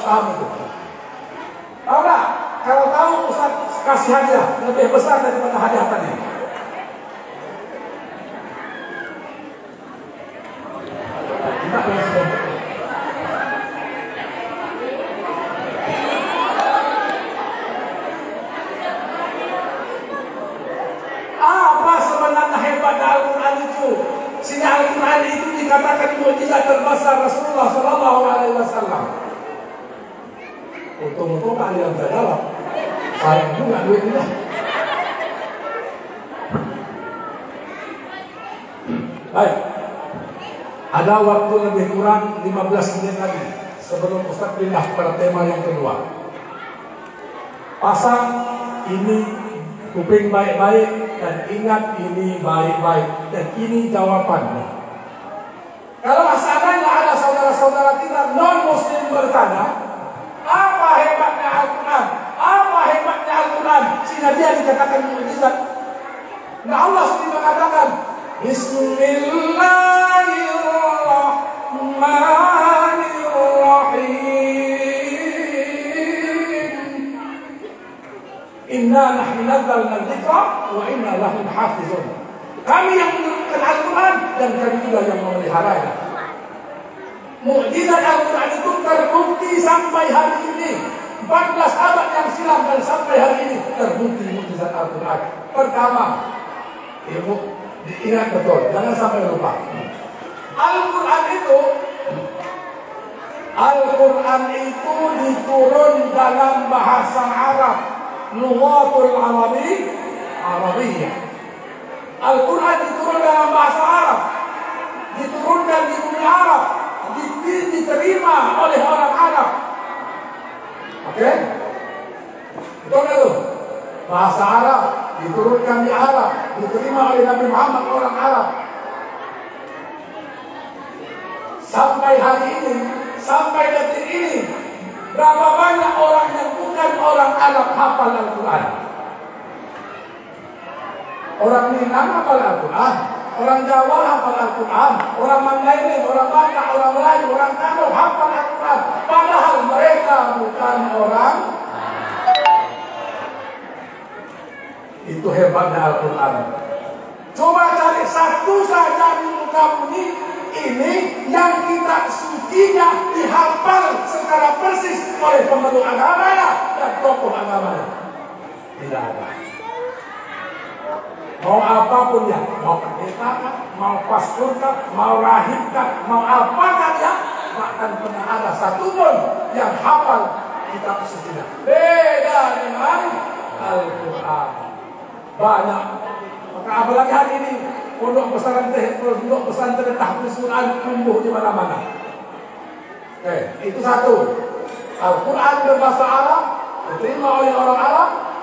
paham itu. Tahu nggak? Kalau tahu Ustaz kasih hadiah lebih besar daripada hadiah tadi. Apa sebenarnya hebatnya Al-Quran itu? Sehingga Al-Quran itu dikatakan mukjizat terbesar Rasulullah Sallallahu Alaihi Wasallam. Untung-untung tak ada yang bisa jawab. Sayang juga duitnya. Baik. Ada waktu lebih kurang 15 menit lagi sebelum Ustaz pindah pada tema yang kedua. Pasang ini kuping baik-baik dan ingat ini baik-baik dan ini jawabannya. Kalau seandainya ada saudara-saudara kita non-muslim bertanya, apa hebatnya Al-Quran? Apa hebatnya Al-Quran? Sehingga dia dikatakan mukjizat. Nah Allah sendiri mengatakan, Bismillahirrahmanirrahim. Inna nahnu nazzalna dzikra wa inna lahu lahafizun. Kami yang menurunkan Al-Quran dan kami juga yang memeliharanya. Mukjizat Al-Quran itu terbukti sampai hari ini. 14 abad yang silam dan sampai hari ini terbukti mukjizat Al-Quran. Pertama, ilmu diingat betul, jangan sampai lupa. Al-Quran itu diturun dalam bahasa Arab, lughatul Arabiyyah. Al-Quran diturun dalam bahasa Arab, diturunkan di bumi Arab, diterima oleh orang Arab. Oke? Betul itu? Bahasa Arab diturunkan di Arab, diterima oleh Nabi Muhammad orang Arab. Sampai hari ini, sampai detik ini, berapa banyak orang yang bukan orang Arab hafal Al-Quran? Orang Minang hafal Al-Quran, orang Jawa hafal Al-Quran, orang Mandailing, orang Batak, orang Melayu, orang Kano hafal Al-Quran. Padahal mereka bukan orang. Itu hebatnya Al-Quran. Coba cari satu saja di muka bumi ini yang kitab sucinya dihafal secara persis oleh pemeluk agamanya dan tokoh agamanya. Tidak ada. Mau apapun ya, mau pendeta kah, mau pastor kah, mau rahib kah, mau apakah ya, bahkan pernah ada satu pun yang hafal kitab sucinya. Beda dengan Al-Quran. Banyak. Maka apalagi hari ini pondok pesantren tahfiz Quran tumbuh di mana-mana. Oke, itu satu. Al-Quran berbahasa Arab diterima oleh orang Arab,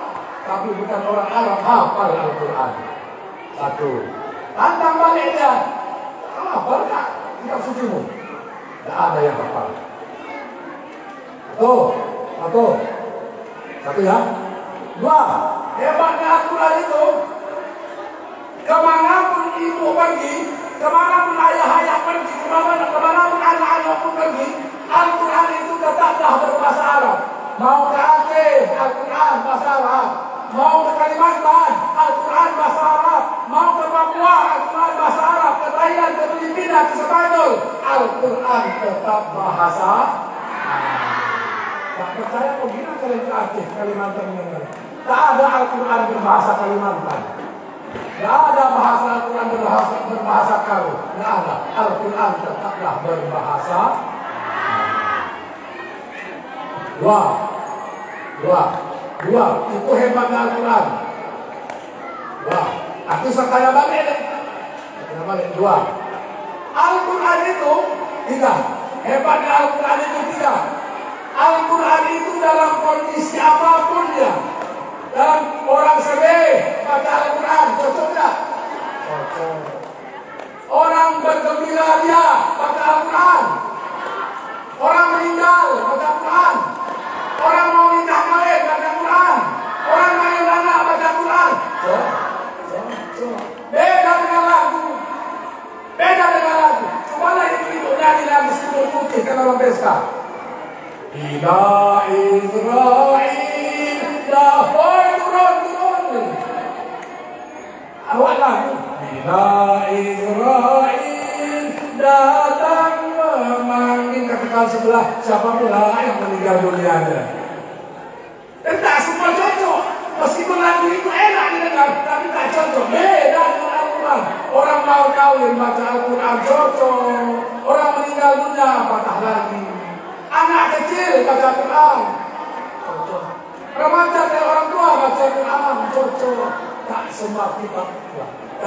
tapi bukan orang Arab hafal Al-Quran. Satu. Tantang baliknya, hafal tak kitab sucimu? Tidak ada yang hafal. Satu. Satu ya. Dua. Hebatnya Al-Quran itu, kemanapun ibu pergi, kemanapun ayah pergi, kemanapun anak-anak pun pergi, Al-Quran itu tetaplah berbahasa Arab. Mau ke Aceh, Al-Quran bahasa Arab. Mau ke Kalimantan, Al-Quran bahasa Arab. Mau ke Papua, Al-Quran bahasa Arab. Ke Thailand, ke Filipina, ke Spanyol, Al-Quran tetap bahasa Arab. Tak percaya kok gila kalian ke Aceh, Kalimantan ini. Tak ada Al-Quran berbahasa Kalimantan. Tidak ada bahasa Al-Quran berbahasa Karo. Tidak ada. Al-Quran tetaplah berbahasa. Dua. Itu hebatnya Al-Quran. Aku sertanya balik. Dua. Al-Quran itu tiga. Hebatnya Al-Quran itu tiga. Al-Quran itu dalam kondisi apapun ya. Dalam orang sedih baca Al-Quran, cocok tidak? Cocok. Orang bergembira dia baca Al-Quran. Orang meninggal baca Al-Quran. Orang mau nikah kawin baca Al-Quran. Orang main anak baca Al-Quran. Beda dengan lagu. Cobalah ibu-ibu nyanyi lagu Sibuk Putih kan orang pesta. Ila Israel dahoi turun. Awak lagu. Ila Israel datang memanggil katakan sebelah siapa pula yang meninggal dunianya. Dan tak semua cocok. Meskipun lagu itu enak didengar, tapi tak cocok. Beda dengan Al-Quran. Orang mau kawin baca Al-Quran cocok. Orang meninggal dunia patah lagi. Anak kecil baca Quran cocok. Remaja dan orang tua baca Quran cocok. Tak semua kitab.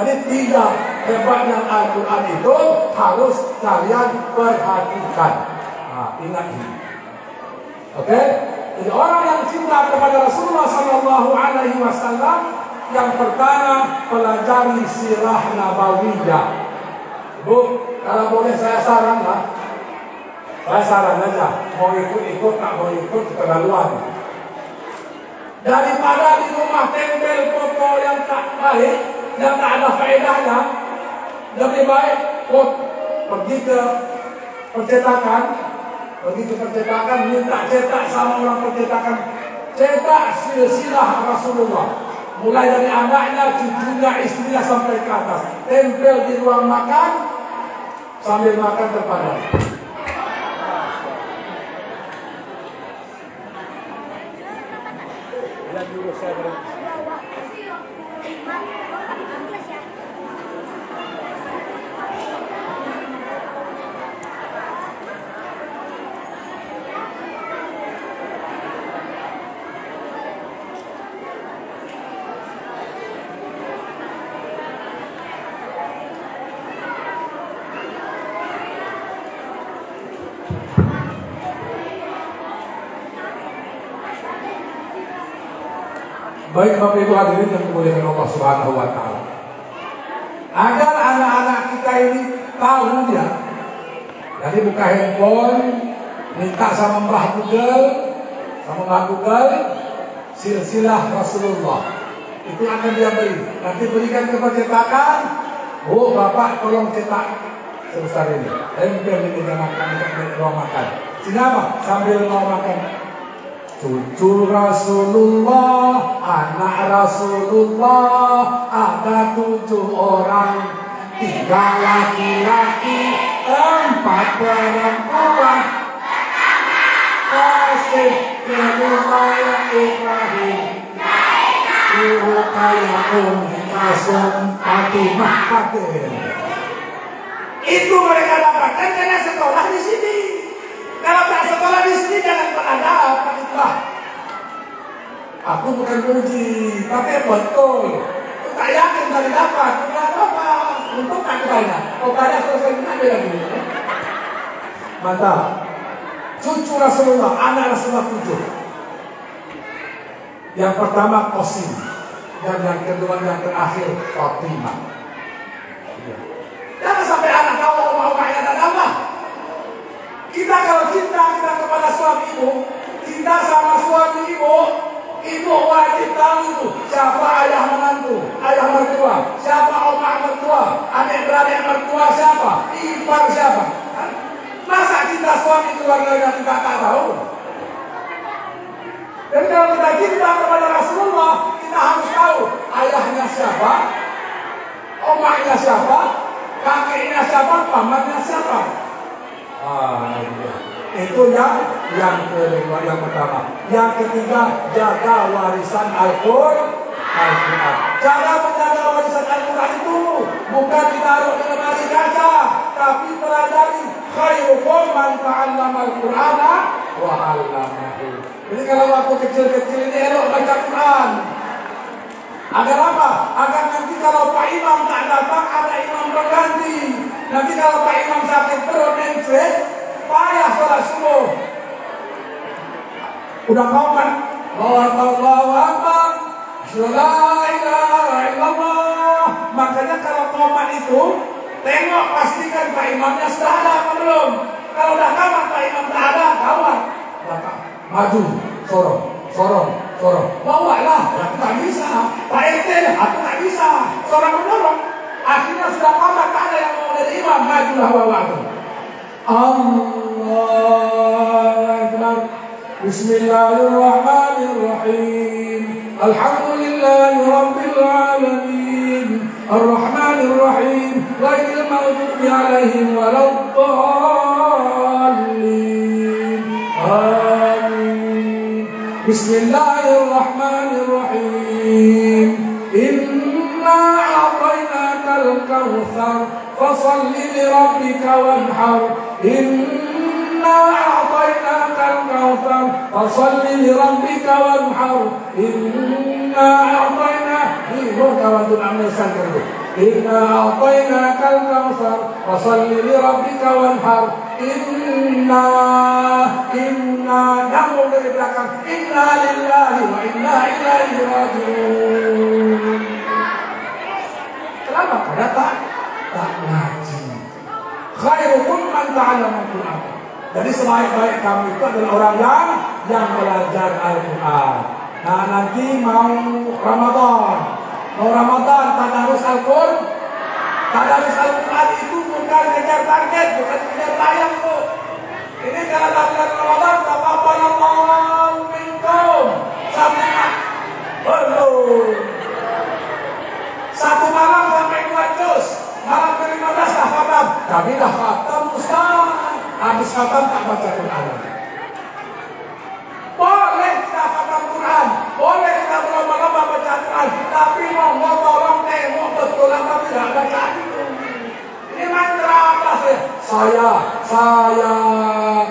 Jadi 3 hebatnya Al-Quran itu harus kalian perhatikan. Nah, ingat ini. Oke? Jadi orang yang cinta kepada Rasulullah Sallallahu Alaihi Wasallam, yang pertama pelajari sirah nabawiyah. Bu, kalau boleh saya saran lah, saya saran aja, mau ikut-ikut, tak mau ikut keterlaluan. Daripada di rumah tempel foto yang tak baik, yang tak ada faedahnya, lebih baik pergi ke percetakan, minta cetak sama orang percetakan, cetak silsilah Rasulullah, mulai dari anaknya, cucunya, istrinya sampai ke atas, tempel di ruang makan, sambil makan terpandang. Baik Bapak Ibu hadirin yang dimuliakan Allah Subhanahu wa taala. Agar anak-anak kita ini tahu ya. Jadi buka handphone, minta sama Mbah Google, silsilah Rasulullah. Itu akan dia beri. Nanti berikan ke percetakan. Oh Bapak tolong cetak sebesar ini. Tempel di meja makan, di ruang makan. Sini apa? Sambil mau makan. Cucu Rasulullah, anak Rasulullah, ada 7 orang, 3 laki-laki, 4 perempuan. Kasih kedua Ibrahim, ibu kaya Kasum Fatimah Fatin. Itu mereka dapatkan karena sekolah di sini. Kalau tak sekolah di sini jangan beradab, Pak. Aku bukan puji, tapi betul. Tak yakin dari dapat, apa? Untuk tak banyak. Kalau banyak selesai ada lagi. Mantap. Cucu Rasulullah, anak Rasulullah 7. Yang pertama Qasim, dan yang kedua yang terakhir Fatimah. Jangan sampai anak tahu mau-maunya dan apa. Kita kalau cinta kita kepada suami ibu, cinta sama suami ibu wajib tahu itu siapa ayah menantu, ayah mertua, siapa omak mertua, adik beradik mertua siapa, ipar siapa. Masa cinta suami keluarganya kita tak tahu? Dan kalau kita cinta kepada Rasulullah, kita harus tahu ayahnya siapa, omaknya siapa, kakeknya siapa, pamannya siapa. Itu yang kedua, yang pertama. Yang ketiga, jaga warisan Al-Quran. Cara menjaga warisan Al-Quran itu bukan ditaruh di lemari kaca, tapi pelajari. Khairukum man ta'allama Al-Qur'ana wa 'allamahu. Jadi kalau waktu kecil-kecil ini elok baca Quran. Agar apa? Agar nanti kalau Pak Imam tak datang, ada imam berganti. Nanti kalau Pak Imam sakit perut mencret, payah sholat subuh. Udah qomat, Allahu Akbar, la ilaha illallah. Makanya kalau qomat itu, tengok pastikan Pak Imamnya sudah ada apa belum. Kalau udah qomat Pak Imam tak ada, kawat. Maju, sorong. Bawalah, aku tak bisa. Pak RT, aku tak bisa. Seorang mendorong. Akhirnya sudah qomat, tak ada yang mau dari imam. Majulah bawa aku. Allah Akbar. Bismillahirrahmanirrahim. Alhamdulillahi Rabbil Alamin. Ar-Rahmanirrahim. Ghairil maghdubi alaihim waladdallin. Amin. Bismillahirrahmanirrahim. Inna a'tainakal kautsar fasalli li rabbika wanhar. Inna a'tainakal kautsar fasalli li rabbika wanhar. Inna a'tainaka. Ini kawan amal sakit. Inna a'tainakal kautsar fasholli li rabbika wanhar. Inna namun dari belakang inna lillahi wa inna ilaihi raji'un. Kenapa? Karena tak ngaji. Khairukum man ta'allama al-Qur'an. Jadi sebaik-baik kamu itu adalah orang yang belajar Al-Quran. Nah nanti mau Ramadan tadarus Al-Quran. Tadarus Al-Quran itu bukan kejar target, bukan kejar tayang tuh. Ini kalau bulan Ramadan taqabbalallahu minkum. Satu malam sampai 2 juz. Malam ke-15 dah khatam. Kami dah khatam Ustaz. Habis khatam tak baca Quran. Boleh kita khatam Quran, boleh kita berlomba-lomba baca Quran, tapi mau tolong tengok betul apa tidak baca itu. Ini mantra apa sih? Saya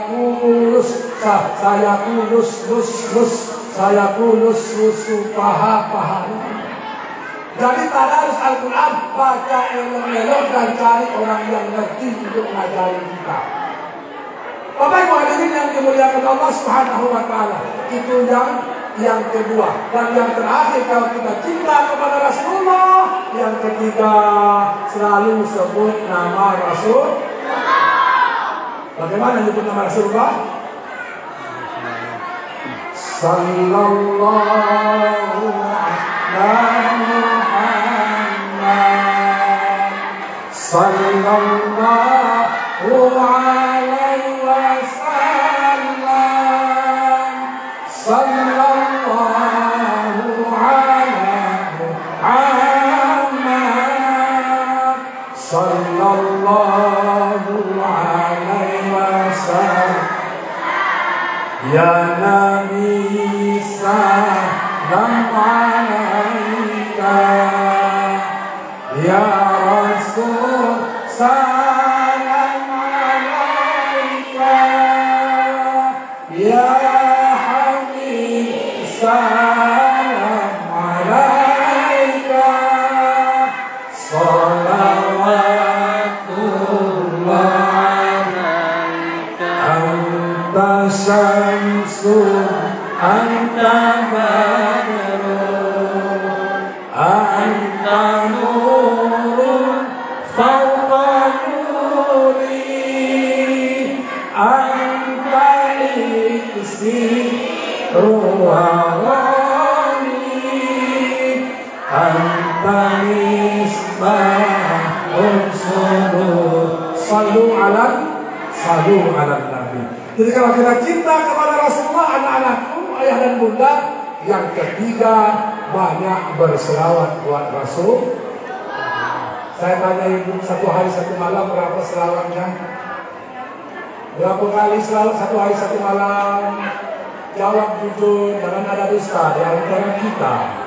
kulus, paha. Jadi tadarus Al-Quran, baca elok-elok dan cari orang yang ngerti untuk mengajari kita. Bapak Ibu hadirin yang dimuliakan Allah Subhanahu wa taala. Itu yang kedua. Dan yang terakhir, kalau kita cinta kepada Rasulullah, yang ketiga selalu sebut nama Rasul. Bagaimana nyebut nama Rasulullah? Sallallahu alaihi Muhammad. Sallallahu alaihi wasallam. Sallallahu alaihi Muhammad. Sallallahu alaihi wasallam. Ya Nabi salam alaika. Ya Rasul salam alaika. Ya Habib salam alaika. Salawatullah alaika. Anta syamsun anta badrun anta nurun fawqa nuri anta iksiru wawani anta misbahun sudur. Sallu ala Nabi. Jadi kalau kita cinta kepada Rasulullah, anak-anakku, ayah dan bunda, yang ketiga banyak berselawat buat Rasul. Saya tanya ibu, satu hari satu malam berapa selawatnya? Berapa kali selawat satu hari satu malam? Jawab jujur, jangan ada dusta di antara kita.